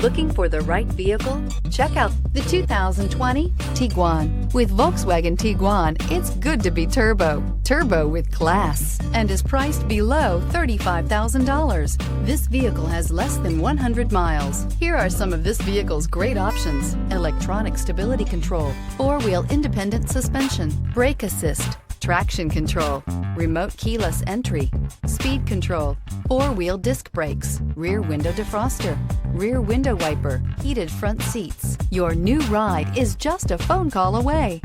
Looking for the right vehicle? Check out the 2020 Tiguan. With Volkswagen Tiguan, it's good to be turbo. Turbo with class, and is priced below $35,000. This vehicle has less than 100 miles. Here are some of this vehicle's great options: electronic stability control, four-wheel independent suspension, brake assist, traction control, remote keyless entry, speed control, four-wheel disc brakes, rear window defroster, rear window wiper, heated front seats. Your new ride is just a phone call away.